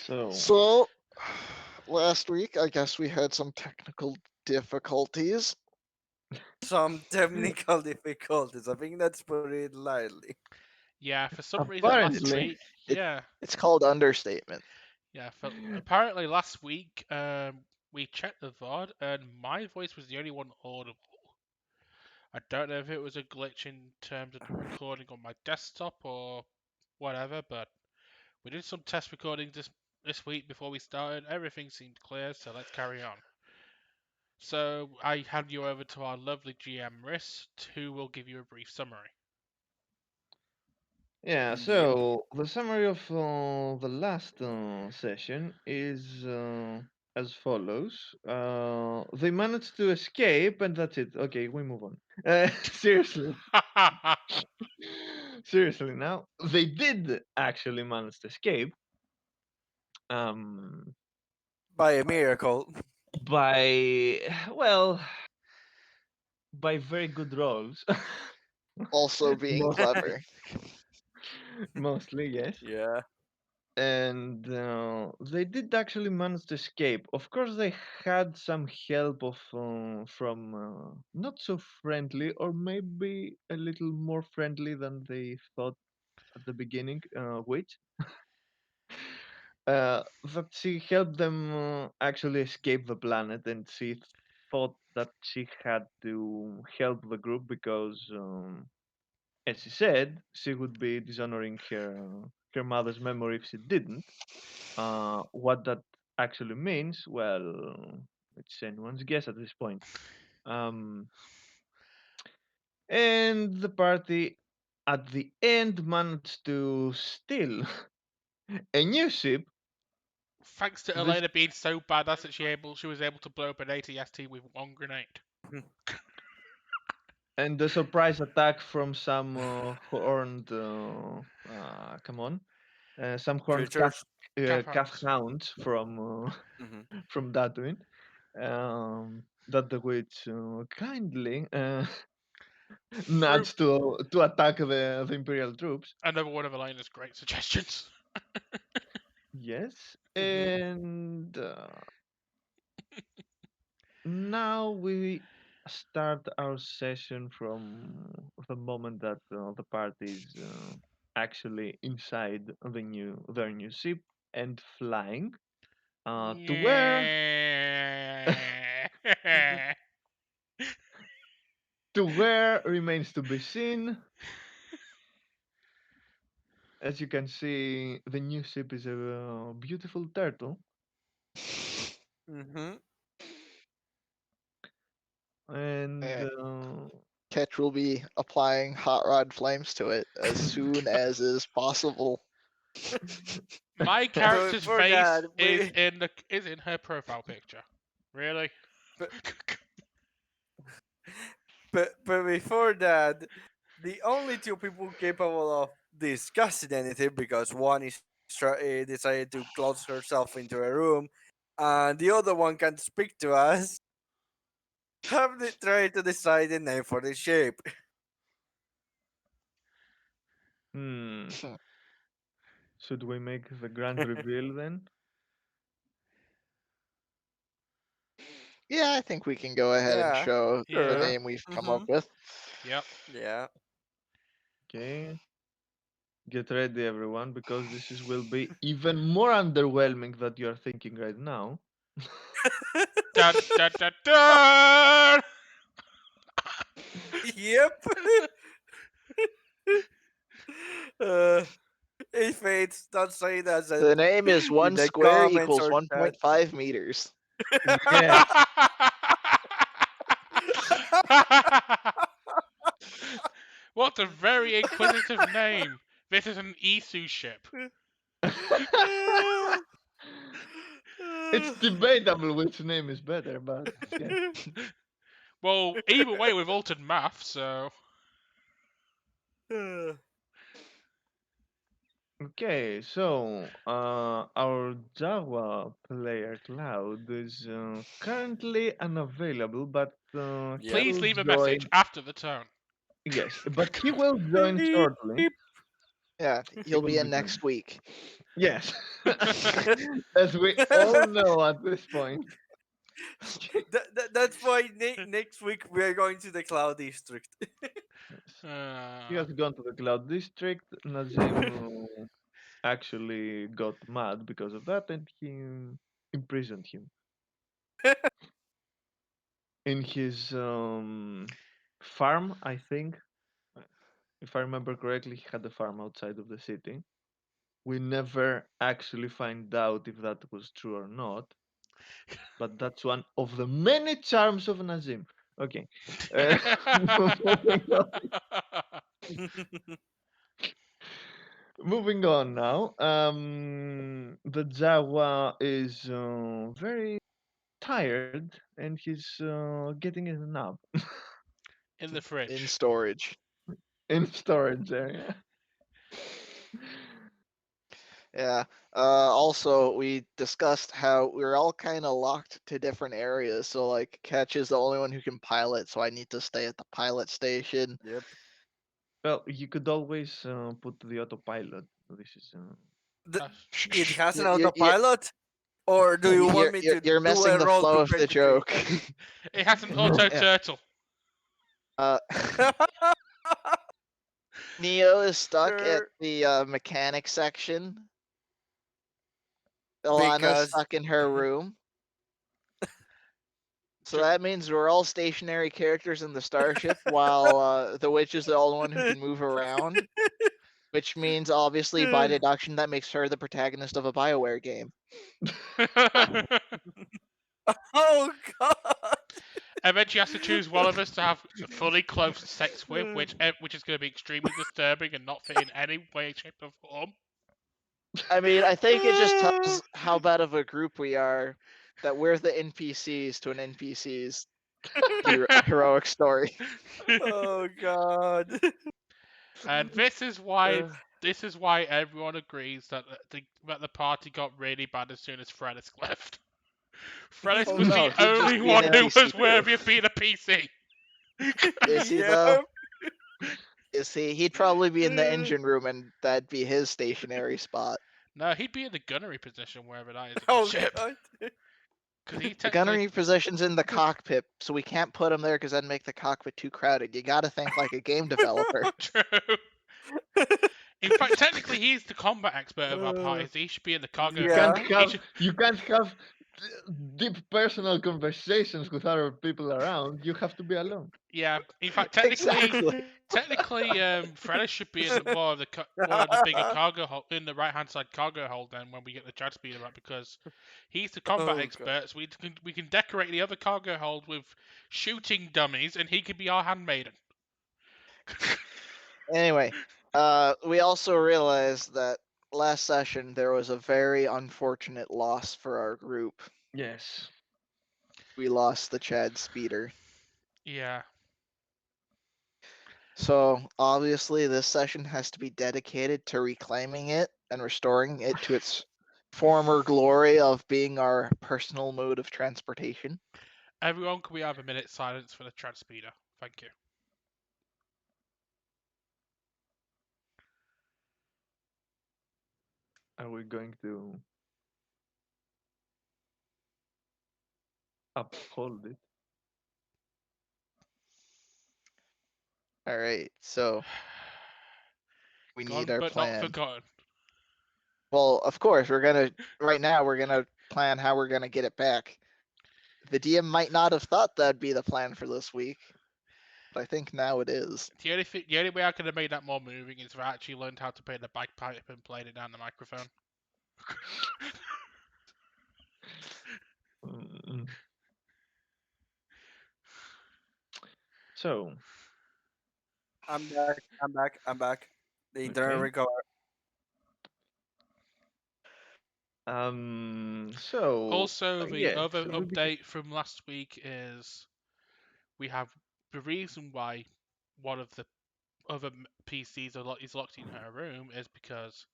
So, last week, I guess we had some technical difficulties. Some technical difficulties. I think that's put it lightly. Yeah, for some reason last It's Apparently, week, it, yeah, it's called understatement. yeah, apparently last week, we checked the VOD and my voice was the only one audible. I don't know if it was a glitch in terms of the recording on my desktop or whatever, but we did some test recordings this week before we started. Everything seemed clear, so let's carry on. So I hand you over to our lovely GM Rist, who will give you a brief summary. yeah. Yep. So the summary of the last session is as follows. They managed to escape, and that's it. Okay, we move on. Seriously, seriously. Now they did actually manage to escape. Um, By a miracle. by well, by very good rolls. Also being Most, clever. mostly, yes. Yeah. And they did actually manage to escape. Of course, they had some help of from not so friendly, or maybe a little more friendly than they thought at the beginning. Which that she helped them actually escape the planet, and she thought that she had to help the group because, as she said, she would be dishonoring her mother's memory if she didn't. What that actually means, well, it's anyone's guess at this point. Um, and the party at the end managed to steal a new ship. Thanks to This Elena being so badass that she was able to blow up an ATST with one grenade. and the surprise attack from some horned, come on, some horned Creatures. calf Caphounds. hounds from Hmm. from Tatooine. That the witch kindly Through nudged to attack the Imperial troops. another one of Elena's great suggestions. Yes, Hmm. and now we start our session from the moment that the party is actually inside their new ship and flying to where Yeah. remains to be seen. As you can see, the new ship is a beautiful turtle, Hmm. and Eh, Ketch will be applying hot rod flames to it as soon as is possible. My But character's before face that, is in her profile picture. Really? but, but before that, the only two people capable of discussing anything, because one is decided to close herself into a room, and the other one can speak to us. Have they tried to decide the name for the shape? hmm, should we make the grand reveal then? Yeah, I think we can go ahead and Yeah, show the Yeah. sure. name we've come Mm-hmm. up with. Yep. Yeah. Okay, get ready, everyone, because this will be even more underwhelming than you're thinking right now. Dun, dun, dun, dun! Yep. uh, if it's don't say that The name is in one the square comments equals or chat. 1.5 meters. Yes, What a very inquisitive name. This is an Isu ship. it's debatable which name is better, but okay. Well, either way, we've altered math, so. Okay, so our Java player Cloud is currently unavailable, but he Yep. Please will leave a message join. after the tone. Yes, but he will join shortly. Yeah, he'll will be in be next week. Yes. As we all know at this point. That's why next week we are going to the Cloud District. He has gone to the Cloud District. Nazim actually got mad because of that and he imprisoned him. In his farm, I think. If I remember correctly, he had a farm outside of the city. We never actually find out if that was true or not, but that's one of the many charms of Nazim. Okay. Moving on. Moving on now. The Jawa is very tired and he's getting a nap In the In fridge. storage. in storage area. Yeah. Also, we discussed how we were all kind of locked to different areas. So, like, Ketch is the only one who can pilot, so I need to stay at the pilot station. Yep. Well, you could always put the autopilot. This is That's- It has an You- autopilot, or do you want me to you're do missing a the roll flow to of the 23? joke. It has an auto Yeah. turtle. uh, Neo is stuck at Sure. the mechanic section. Ilana's Because stuck in her Mhm. room. So Sure. that means we're all stationary characters in the starship, while the witch is the only one who can move around. Which means, obviously, by deduction, that makes her the protagonist of a BioWare game. Oh god. And then she has to choose one of us to have fully close sex with, which is going to be extremely disturbing and not fit in any way, shape, or form. I mean, I think it just tells how bad of a group we are that we're the NPCs to an NPC's heroic story. Oh god. And this is why everyone agrees that the party got really bad as soon as Frelis left. Frelis Oh was no, the he'd just only be an one who NPC was too. worthy of being a PC. Is he Yep. though? Is he? He'd probably be in the engine room, and that'd be his stationary spot. No, he'd be in the gunnery position wherever that is in Oh the ship. god. Because he The technically gunnery position's in the cockpit, so we can't put him there because that'd make the cockpit too crowded. You gotta think like a game developer. true. In fact, technically, he's the combat expert of our party. So he should be in the cargo. you Yeah. can't have deep personal conversations with other people around. You have to be alone. Yeah. In fact, technically, Frelis should be in one of the bigger cargo hold in the right-hand side cargo hold. Then when we get the chat speeder back, because he's the combat Oh, expert, so we can decorate the other cargo hold with shooting dummies, and he could be our handmaiden. Anyway, we also realized that last session there was a very unfortunate loss for our group. Yes. We lost the Chad speeder. Yeah. So obviously this session has to be dedicated to reclaiming it and restoring it to its former glory of being our personal mode of transportation. Everyone, can we have a minute silence for the trad speeder? Thank you. Are we going to uphold it? All right, so we Gone need our but not plan. forgotten. Well, of course, right now we're gonna plan how we're gonna get it back. The DM might not have thought that'd be the plan for this week, but I think now it is. The only way I could have made that more moving is if I actually learned how to play the bagpipe and played it down the microphone. Mm. So, I'm back. I'm back. The internet Okay. recovered. so Also, the yes, other we became update from last week is we have the reason why one of the other PCs is locked in her room is because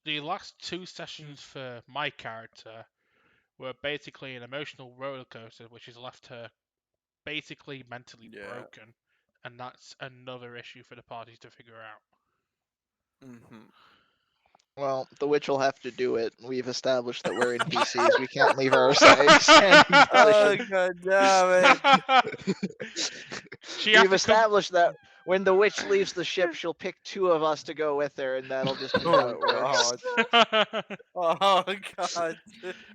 the last two sessions for my character were basically an emotional roller coaster, which has left her basically mentally Yeah. broken, and that's another issue for the parties to figure out. Mhm. Well, the witch will have to do it. We've established that we're NPCs. We can't leave our standing Oh position. god damn it! She has We've to come. established that when the witch leaves the ship, she'll pick 2 of us to go with her, and that'll just be how Oh it works. god! Oh god!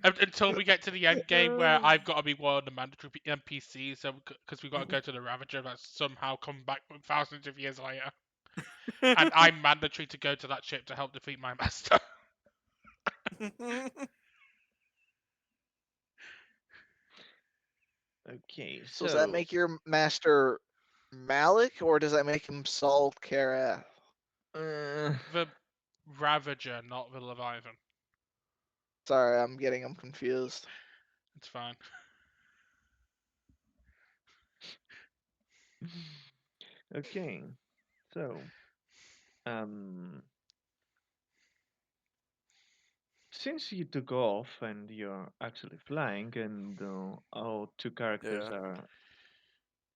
Until we get to the end game where I've got to be one of the mandatory NPCs, because we've got to go to the Ravager that's somehow come back thousands of years later, and I'm mandatory to go to that ship to help defeat my master. Okay, So does that make your master Malik, or does that make him Saul Kara? The Ravager, not the Leviathan. Sorry, I'm getting him confused. It's fine. okay, so since you took off and you're actually flying, and our Yeah.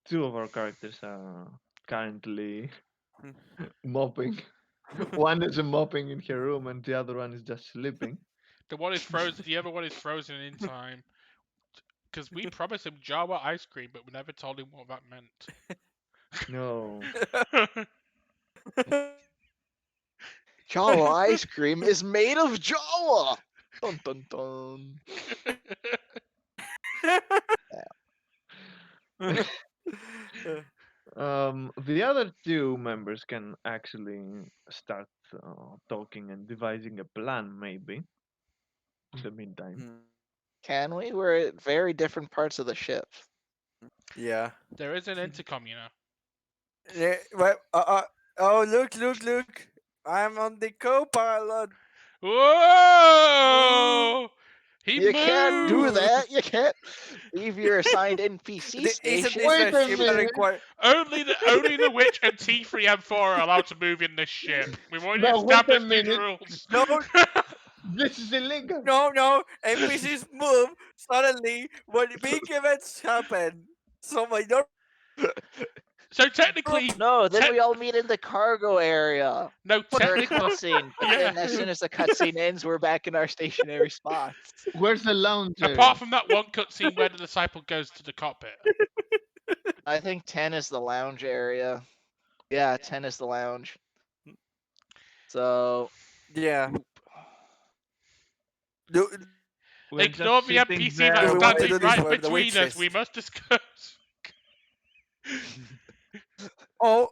two of our characters are currently mopping. One is mopping in her room, and the other one is just sleeping. The one is frozen. The other one is frozen in time. Because we promised him Jawa ice cream, but we never told him what that meant. No. Jawa ice cream is made of Jawa. Dun dun dun. The other two members can actually start talking and devising a plan, maybe. In the meantime. Can we? We're at very different parts of the ship. Yeah. There is an intercom, you know. Oh, look! I'm on the co-pilot. Whoa! He You can't do moved! that. You can't leave your assigned NPC Isn't station. this Wait a a ship that minute. requires? Only the witch and T3M4 are allowed to move in this ship. We've already Now, wait a established these minute. rules. No, This is illegal. no. NPCs move suddenly when big events happen. So my door. So technically, No, then we all meet in the cargo area no, for a technically, cutscene. But then, as soon as the cutscene ends, we're back in our stationary spots. Where's the lounge area? apart from that one cutscene where the disciple goes to the cockpit. I think 10 is the lounge area. Yeah, 10 is the lounge. So, Yeah. Do, We're Ignore just the sitting NPC there that's we want to do standing this right where the between witch us. is. We must discuss. or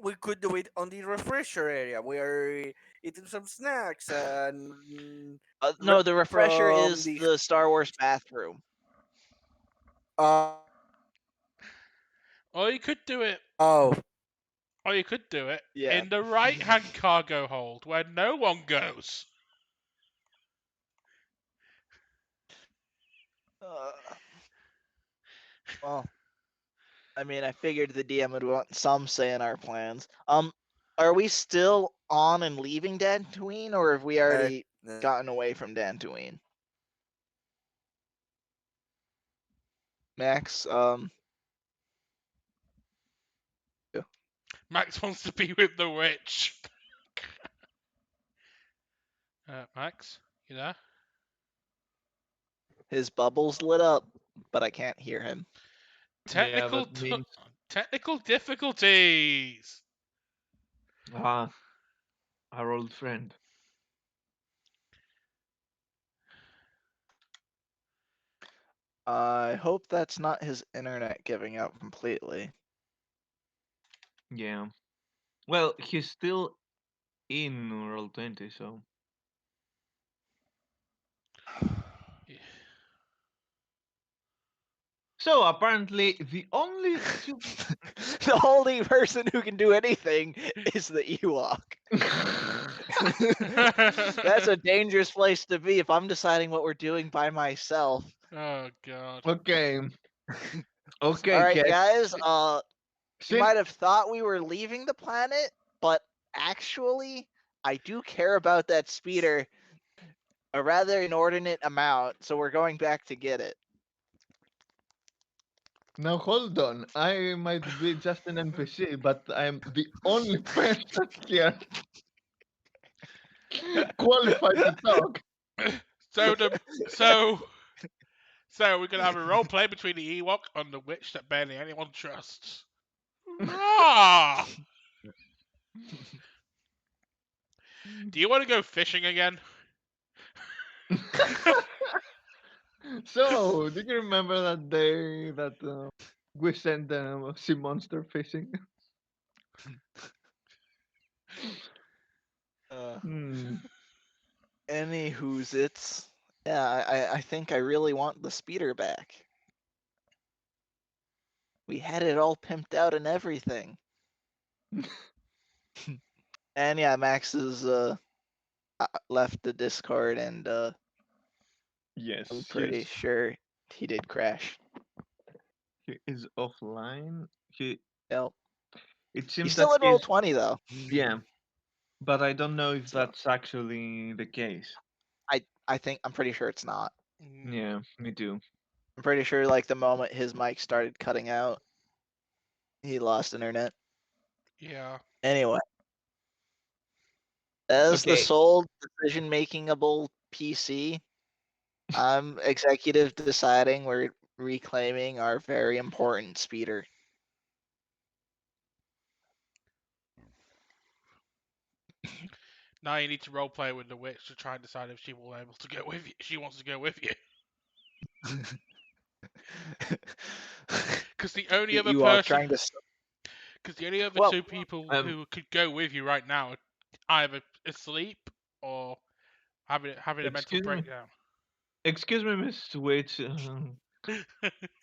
we could do it on the refresher area. We are eating some snacks and no, the refresher from is the the Star Wars bathroom. uh Or you could do it. oh Or you could do it Yeah. in the right-hand cargo hold where no one goes. Well, I mean, I figured the DM would want some say in our plans. Are we still on and leaving Dantooine, or have we already gotten away from Dantooine? Max, Max wants to be with the witch. Max, you there? his bubbles lit up, but I can't hear him. Technical, that means technical difficulties. our old friend. I hope that's not his internet giving out completely. Yeah. Well, he's still in Roll20, so. So apparently the only two. The only person who can do anything is the Ewok. That's a dangerous place to be if I'm deciding what we're doing by myself. Oh god. Okay. Okay, All right, Kat. guys. You might have thought we were leaving the planet, but actually, I do care about that speeder a rather inordinate amount, so we're going back to get it. Now hold on. I might be just an NPC, but I'm the only person here qualified to talk. So so we're gonna have a role play between the Ewok and the witch that barely anyone trusts. Rah! Do you want to go fishing again? So, do you remember that day that we sent the sea monster fishing? Uh, Hmm. Anywho's it's. Yeah, I think I really want the speeder back. We had it all pimped out and everything. And yeah, Max is left the Discord, and Yes, I'm pretty sure he did crash. he is offline. Yep. It He's seems that still in roll he's 20 though. yeah, but I don't know if So that's actually the case. I'm pretty sure it's not. Mm, Yeah, me too. I'm pretty sure like the moment his mic started cutting out, he lost internet. yeah. Anyway, as the Okay, sole decision makingable PC, I'm executive deciding we're reclaiming our very important speeder. Now you need to role play with the witch to try and decide if she will be able to go with you. She wants to go with you. Because the only other You are person, trying to. because the only other Well, two people um, who could go with you right now are either asleep or having a mental excuse me, breakdown. excuse me, Miss Witch.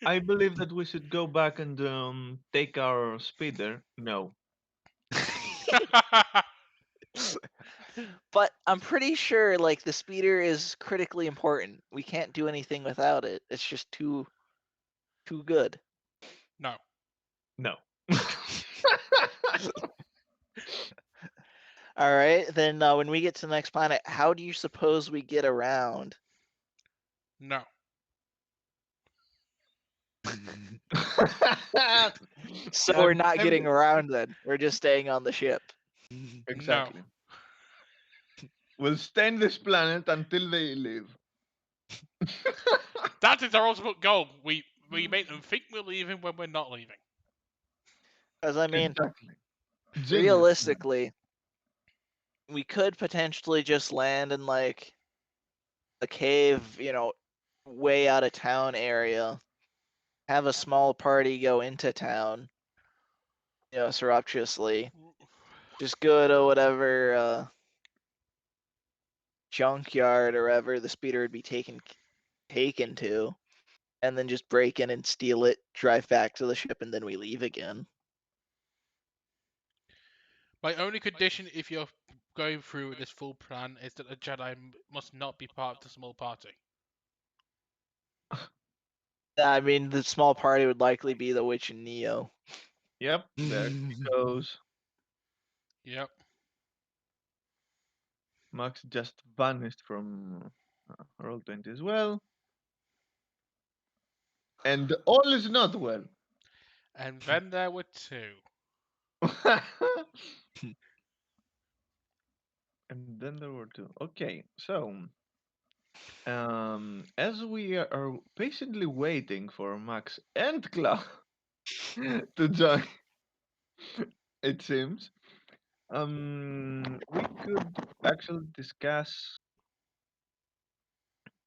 I believe that we should go back and take our speeder. No. but I'm pretty sure like the speeder is critically important. We can't do anything without it. It's just too good. No. No. All right, then when we get to the next planet, how do you suppose we get around? No. So we're I'm not getting tempted. around then. We're just staying on the ship. No. Exactly. We'll stay on this planet until they leave. That is our ultimate goal. We make them think we're leaving when we're not leaving. Because I mean, Exactly. Genius. realistically, we could potentially just land in like a cave, way out of town area. Have a small party go into town, surreptitiously. Just go to whatever junkyard or wherever the speeder would be taken to, and then just break in and steal it, drive back to the ship, and then we leave again. My only condition, if you're going through with this full plan, is that a Jedi must not be part of the small party. I mean, the small party would likely be the witch and Neo. Yep, there he goes. Yep. Max just vanished from Roll20 as well. And all is not well. And then there were two. And then there were two. Okay, so as we are patiently waiting for Max and Cloud to join, it seems, we could actually discuss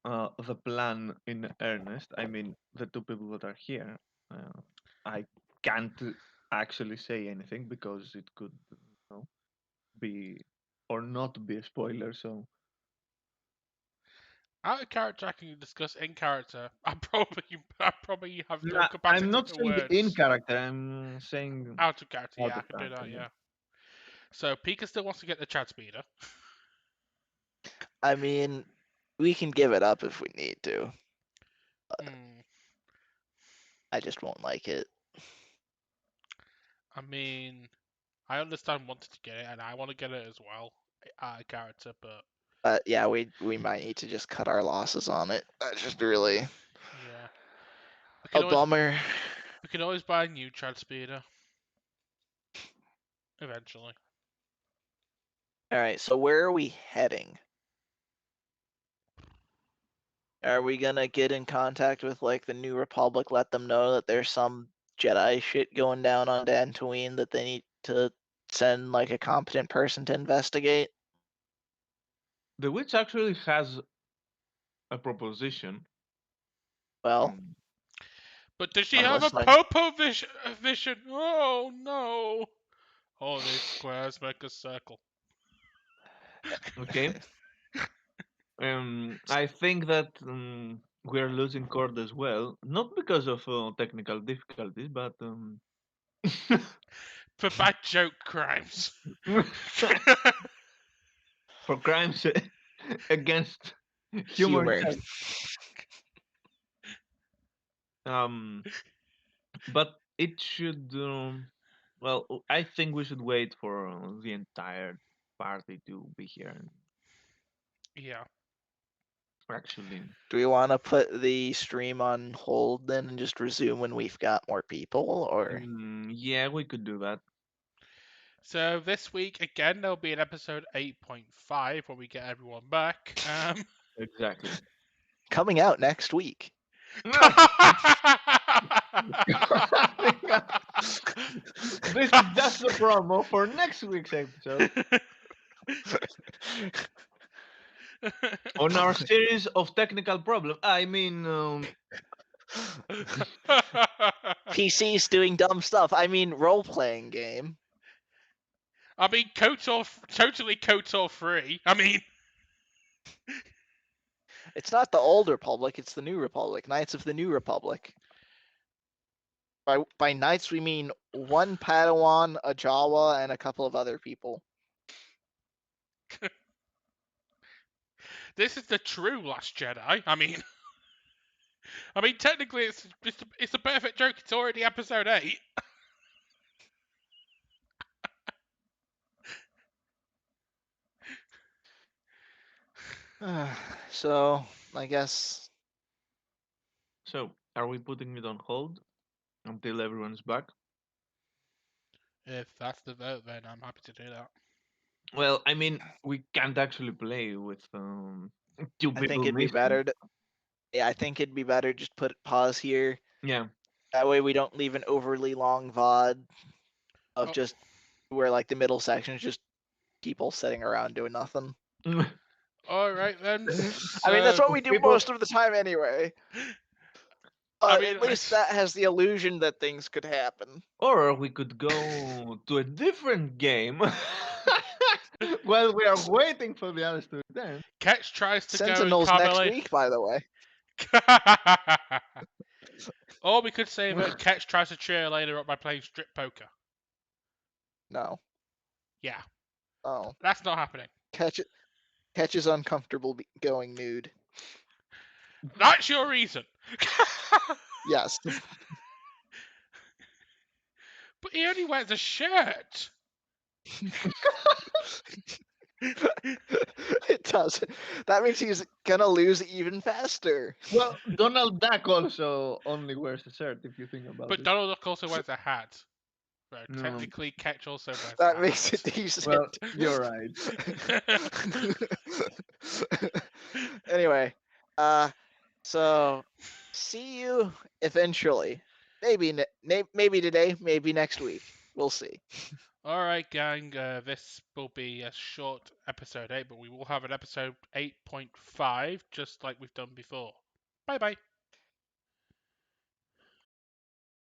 the plan in earnest. I mean, the two people that are here. I can't actually say anything because it could, be or not be a spoiler. So Out of character, I can discuss in character. I probably have no Nah, I'm capacity not for saying in words. character. I'm saying Out of character, out yeah, I of can do character. that, Yeah. yeah. So Pika still wants to get the Chad speeder. I mean, we can give it up if we need to. Hmm. I just won't like it. I mean, I understand wanting to get it, and I want to get it as well, out of character, but But yeah, we might need to just cut our losses on it. That's just really yeah. We a can always bummer. can always buy a new Chad Speeder. Eventually. All right, so where are we heading? Are we gonna get in contact with like the New Republic, let them know that there's some Jedi shit going down on Dantooine that they need to send like a competent person to investigate? The witch actually has a proposition. Well, Mm, But does she I'm have a listening. Popo vision? Oh no! All these squares make a circle. Okay. I think that we're losing Cord as well, not because of technical difficulties, but For bad joke crimes. for crimes against humor. Humor. itself. Um, but it should. Well, I think we should wait for the entire party to be here and Yeah. actually. Do we want to put the stream on hold then and just resume when we've got more people, or Yeah, we could do that. So this week again there'll be an episode 8.5 when we get everyone back. Exactly. coming out next week? This is just a promo for next week's episode on our series of technical problems. I mean, PC's doing dumb stuff. I mean, role-playing game. I mean, totally KOTOR free. I mean, It's not the old Republic, it's the New Republic. Knights of the New Republic. By knights, we mean one Padawan, a Jawa, and a couple of other people. this is the true Last Jedi. I mean, technically, it's a perfect joke. It's already episode 8. So, I guess so are we putting it on hold until everyone's back? If that's the vote, then I'm happy to do that. Well, I mean, we can't actually play with two I think people it'd be missing. better to. Yeah, I think it'd be better just put pause here. Yeah. That way we don't leave an overly long VOD of Oh. just where like the middle section is just people sitting around doing nothing. All right then. I mean, that's So- what we do people- most of the time anyway. I But mean, at least that has the illusion that things could happen. Or we could go to a different game while we are waiting for the others to return. Ketch tries to Sentinels go next and week, by the way. Or we could say that Ketch tries to cheer later up by playing strip poker. No. Yeah, Oh. that's not happening. Catch is uncomfortable going nude. That's your reason. Yes. But he only wears a shirt. It does. That means he's gonna lose even faster. Well, Donald Duck also only wears a shirt if you think about But it. Donald Duck also wears a hat. So No. technically, Ketch also wears a That hat. makes it decent. Well, you're right. Anyway, so see you eventually. Maybe maybe today, maybe next week. We'll see. All right, gang. This will be a short episode 8, but we will have an episode 8.5, just like we've done before. Bye bye.